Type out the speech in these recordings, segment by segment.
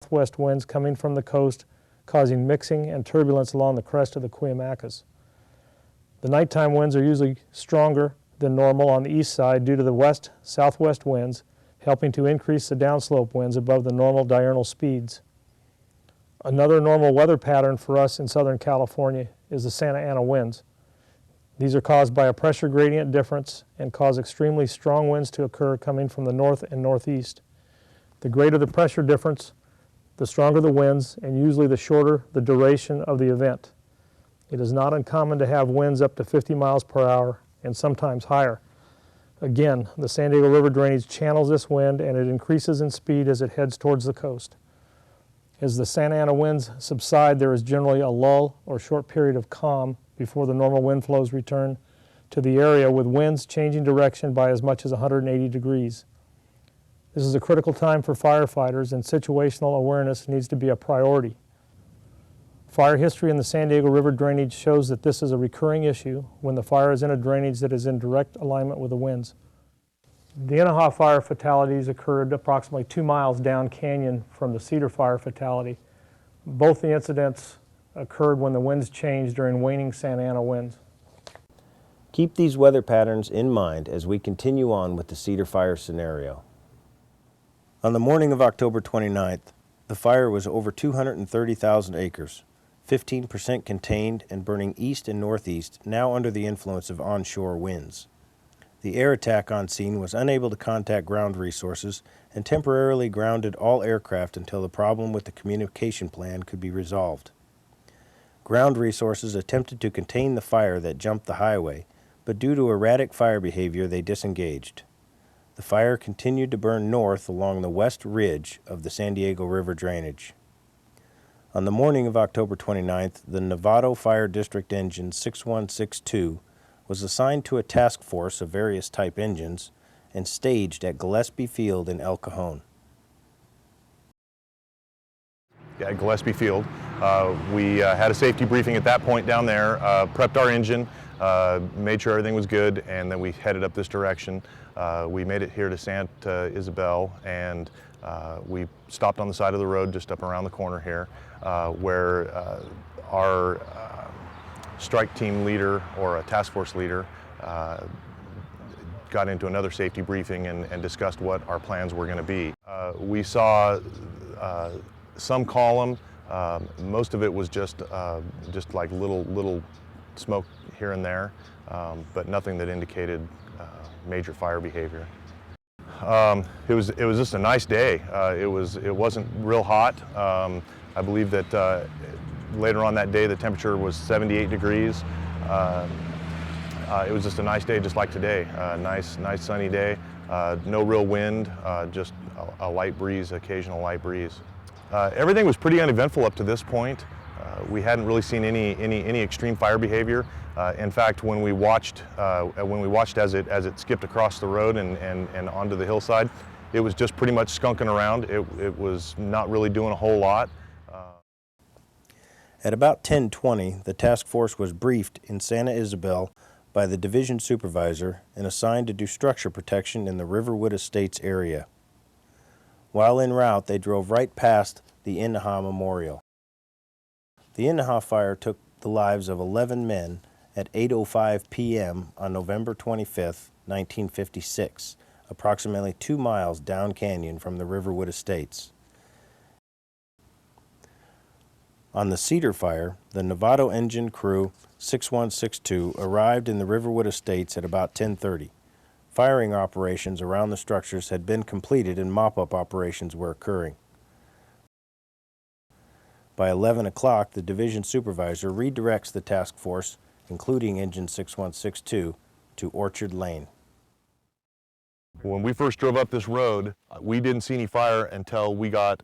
southwest winds coming from the coast, causing mixing and turbulence along the crest of the Cuyamacas. The nighttime winds are usually stronger than normal on the east side due to the west-southwest winds, helping to increase the downslope winds above the normal diurnal speeds. Another normal weather pattern for us in Southern California is the Santa Ana winds. These are caused by a pressure gradient difference and cause extremely strong winds to occur coming from the north and northeast. The greater the pressure difference, the stronger the winds, and usually the shorter the duration of the event. It is not uncommon to have winds up to 50 miles per hour and sometimes higher. Again, the San Diego River drainage channels this wind and it increases in speed as it heads towards the coast. As the Santa Ana winds subside, there is generally a lull or short period of calm before the normal wind flows return to the area, with winds changing direction by as much as 180 degrees. This is a critical time for firefighters, and situational awareness needs to be a priority. Fire history in the San Diego River drainage shows that this is a recurring issue when the fire is in a drainage that is in direct alignment with the winds. The Inaha fire fatalities occurred approximately 2 miles down canyon from the Cedar fire fatality. Both the incidents occurred when the winds changed during waning Santa Ana winds. Keep these weather patterns in mind as we continue on with the Cedar fire scenario. On the morning of October 29th, the fire was over 230,000 acres, 15% contained and burning east and northeast, now under the influence of onshore winds. The air attack on scene was unable to contact ground resources and temporarily grounded all aircraft until the problem with the communication plan could be resolved. Ground resources attempted to contain the fire that jumped the highway, but due to erratic fire behavior, they disengaged. The fire continued to burn north along the west ridge of the San Diego River drainage. On the morning of October 29th, the Novato Fire District Engine 6162 was assigned to a task force of various type engines and staged at Gillespie Field in El Cajon. Yeah, at Gillespie Field. We had a safety briefing at that point down there, prepped our engine, made sure everything was good, and then we headed up this direction. We made it here to Santa Isabel, and we stopped on the side of the road just up around the corner here, where our strike team leader, or a task force leader, got into another safety briefing and discussed what our plans were going to be. We saw some column. Most of it was just like little smoke here and there, but nothing that indicated major fire behavior. It was just a nice day. It wasn't real hot. I believe that later on that day the temperature was 78 degrees. It was just a nice day, just like today. Nice sunny day. No real wind, just a light breeze, occasional light breeze. Everything was pretty uneventful up to this point. We hadn't really seen any extreme fire behavior. In fact, when we watched as it skipped across the road and onto the hillside, it was just pretty much skunking around. It was not really doing a whole lot. At about 10:20, the task force was briefed in Santa Isabel by the division supervisor and assigned to do structure protection in the Riverwood Estates area. While en route, they drove right past the Inaha Memorial. The Inaha fire took the lives of 11 men at 8:05 p.m. on November 25, 1956, approximately 2 miles down canyon from the Riverwood Estates. On the Cedar fire, the Novato engine crew 6162 arrived in the Riverwood Estates at about 10:30. Firing operations around the structures had been completed and mop-up operations were occurring. By 11 o'clock, the division supervisor redirects the task force, including engine 6162, to Orchard Lane. When we first drove up this road, we didn't see any fire until we got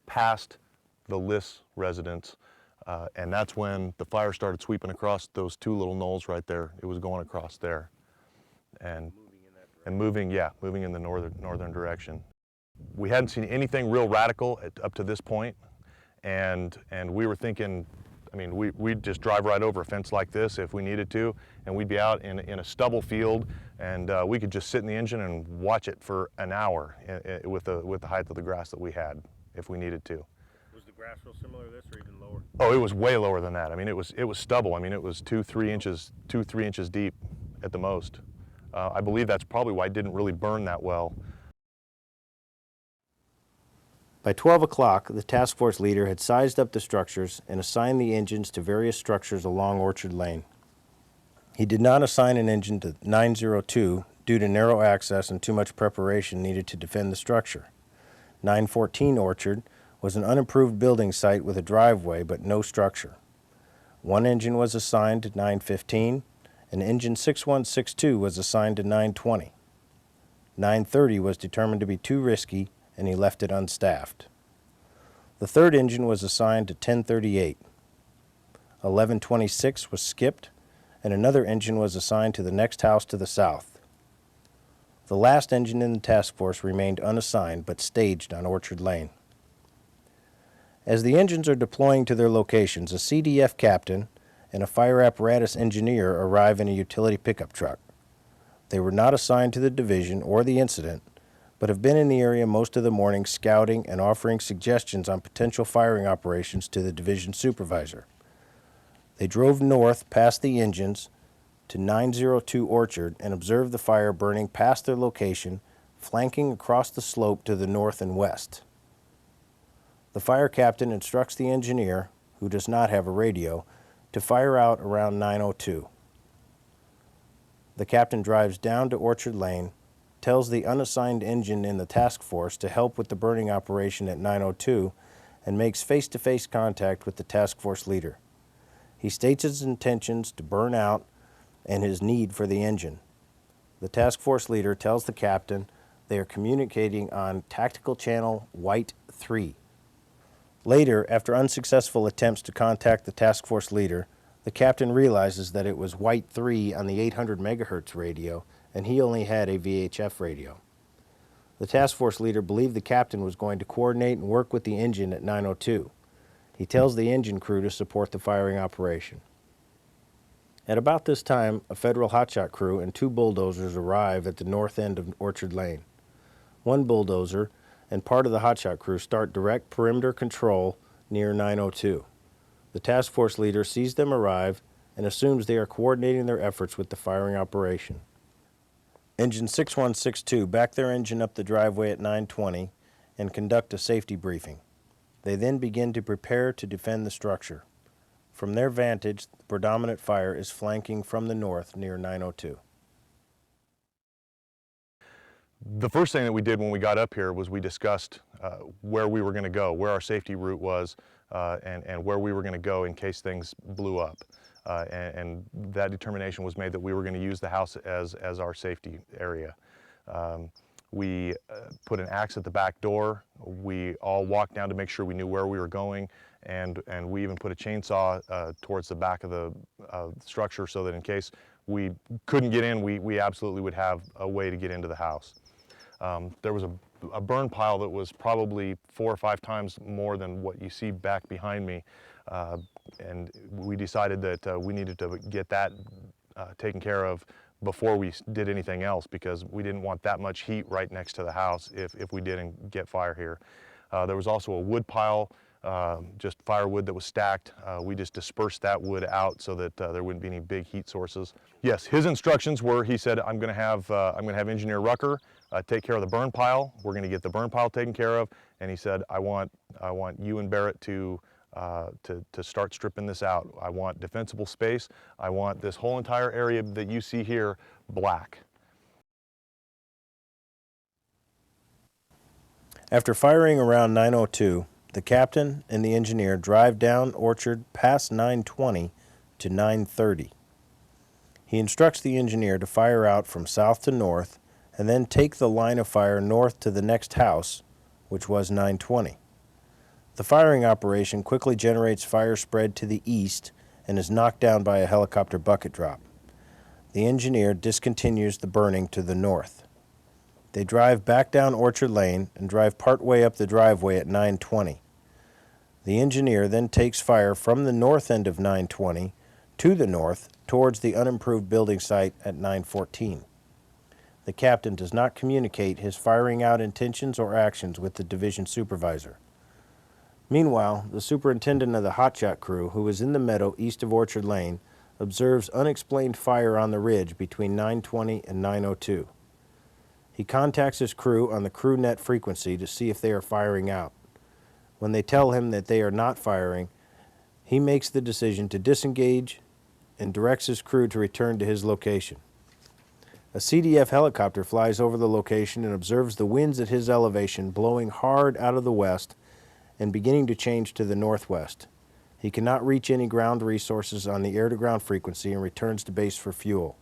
past the Liss residence, and that's when the fire started sweeping across those two little knolls right there. It was going across there, and moving in the northern direction. We hadn't seen anything real radical up to this point, and we were thinking, I mean, we'd just drive right over a fence like this if we needed to, and we'd be out in a stubble field, and we could just sit in the engine and watch it for an hour with the height of the grass that we had. if we needed to. Was the grass real similar to this or even lower? Oh, it was way lower than that. I mean, it was stubble. I mean, it was 2-3 inches deep at the most. I believe that's probably why it didn't really burn that well. By 12 o'clock, the task force leader had sized up the structures and assigned the engines to various structures along Orchard Lane. He did not assign an engine to 902 due to narrow access and too much preparation needed to defend the structure. 914 Orchard was an unimproved building site with a driveway but no structure. One engine was assigned to 915, and engine 6162 was assigned to 920. 930 was determined to be too risky, and he left it unstaffed. The third engine was assigned to 1038. 1126 was skipped, and another engine was assigned to the next house to the south. The last engine in the task force remained unassigned but staged on Orchard Lane. As the engines are deploying to their locations, a CDF captain and a fire apparatus engineer arrive in a utility pickup truck. They were not assigned to the division or the incident, but have been in the area most of the morning scouting and offering suggestions on potential firing operations to the division supervisor. They drove north past the engines to 902 Orchard and observed the fire burning past their location, flanking across the slope to the north and west. The fire captain instructs the engineer, who does not have a radio, to fire out around 902. The captain drives down to Orchard Lane, tells the unassigned engine in the task force to help with the burning operation at 902, and makes face-to-face contact with the task force leader. He states his intentions to burn out and his need for the engine. The task force leader tells the captain they are communicating on tactical channel White 3. Later, after unsuccessful attempts to contact the task force leader, the captain realizes that it was White 3 on the 800 megahertz radio, and he only had a VHF radio. The task force leader believed the captain was going to coordinate and work with the engine at 902. He tells the engine crew to support the firing operation. At about this time, a federal hotshot crew and 2 bulldozers arrive at the north end of Orchard Lane. One bulldozer and part of the hotshot crew start direct perimeter control near 902. The task force leader sees them arrive and assumes they are coordinating their efforts with the firing operation. Engine 6162 back their engine up the driveway at 920 and conduct a safety briefing. They then begin to prepare to defend the structure. From their vantage, the predominant fire is flanking from the north near 902. The first thing that we did when we got up here was we discussed where we were going to go, where our safety route was, and where we were going to go in case things blew up. And that determination was made that we were going to use the house as our safety area. We put an axe at the back door. We all walked down to make sure we knew where we were going, and we even put a chainsaw towards the back of the structure so that in case we couldn't get in, we absolutely would have a way to get into the house. There was a burn pile that was probably 4 or 5 times more than what you see back behind me, and we decided that we needed to get that taken care of before we did anything else, because we didn't want that much heat right next to the house if we didn't get fire here. There was also a wood pile, just firewood that was stacked. We just dispersed that wood out so that there wouldn't be any big heat sources. Yes, his instructions were, he said, I'm going to have Engineer Rucker take care of the burn pile. We're going to get the burn pile taken care of, and he said, I want you and Barrett to start stripping this out. I want defensible space. I want this whole entire area that you see here black. After firing around 902, the captain and the engineer drive down Orchard past 920 to 930. He instructs the engineer to fire out from south to north and then take the line of fire north to the next house, which was 920. The firing operation quickly generates fire spread to the east and is knocked down by a helicopter bucket drop. The engineer discontinues the burning to the north. They drive back down Orchard Lane and drive partway up the driveway at 920. The engineer then takes fire from the north end of 920 to the north towards the unimproved building site at 914. The captain does not communicate his firing out intentions or actions with the division supervisor. Meanwhile, the superintendent of the hotshot crew, who was in the meadow east of Orchard Lane, observes unexplained fire on the ridge between 9:20 and 9:02. He contacts his crew on the crew net frequency to see if they are firing out. When they tell him that they are not firing, he makes the decision to disengage and directs his crew to return to his location. A CDF helicopter flies over the location and observes the winds at his elevation blowing hard out of the west and beginning to change to the northwest. He cannot reach any ground resources on the air-to-ground frequency and returns to base for fuel.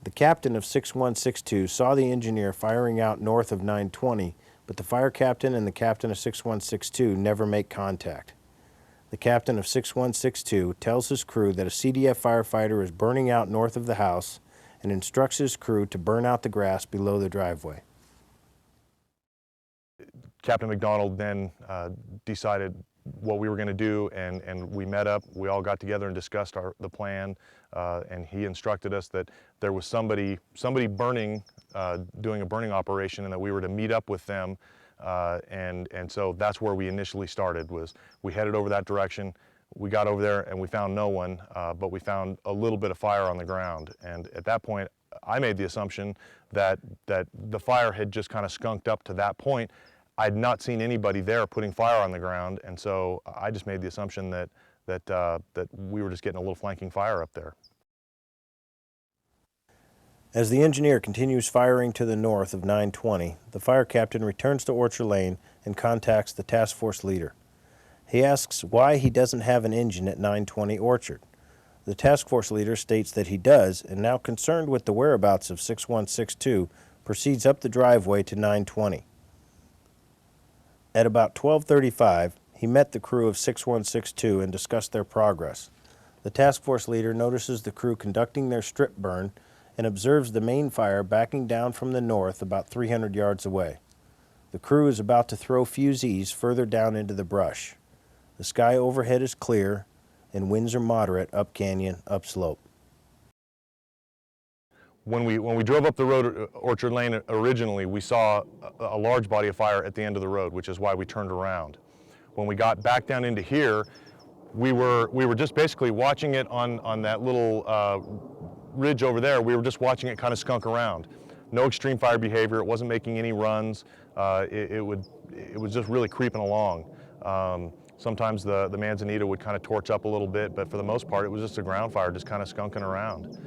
The captain of 6162 saw the engineer firing out north of 920, but the fire captain and the captain of 6162 never make contact. The captain of 6162 tells his crew that a CDF firefighter is burning out north of the house and instructs his crew to burn out the grass below the driveway. Captain McDonald then decided what we were going to do, and we met up. We all got together and discussed the plan, and he instructed us that there was somebody burning, doing a burning operation, and that we were to meet up with them. And so that's where we initially started. Was we headed over that direction. We got over there and we found no one, but we found a little bit of fire on the ground. And at that point, I made the assumption that the fire had just kind of skunked up to that point. I'd not seen anybody there putting fire on the ground, and so I just made the assumption that we were just getting a little flanking fire up there. As the engineer continues firing to the north of 920, the fire captain returns to Orchard Lane and contacts the task force leader. He asks why he doesn't have an engine at 920 Orchard. The task force leader states that he does, and now concerned with the whereabouts of 6162, proceeds up the driveway to 920. At about 12:35, he met the crew of 6162 and discussed their progress. The task force leader notices the crew conducting their strip burn and observes the main fire backing down from the north about 300 yards away. The crew is about to throw fusees further down into the brush. The sky overhead is clear and winds are moderate up canyon, upslope. When we drove up the road, Orchard Lane, originally, we saw a large body of fire at the end of the road, which is why we turned around. When we got back down into here, we were just basically watching it on that little ridge over there. We were just watching it kind of skunk around. No extreme fire behavior. It wasn't making any runs. It was just really creeping along. Sometimes the manzanita would kind of torch up a little bit, but for the most part, it was just a ground fire, just kind of skunking around.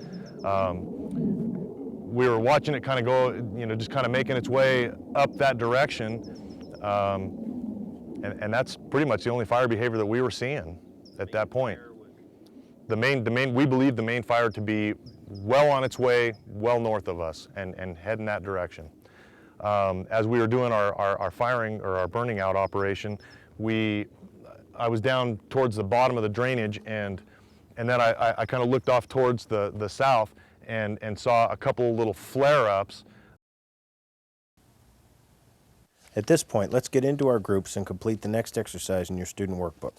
We were watching it kind of go, just kind of making its way up that direction, and that's pretty much the only fire behavior that we were seeing at that point. We believe the main fire to be well on its way, well north of us, and heading that direction. As we were doing our firing or our burning out operation, I was down towards the bottom of the drainage, and then I kind of looked off towards the south and saw a couple little flare-ups. At this point, let's get into our groups and complete the next exercise in your student workbook.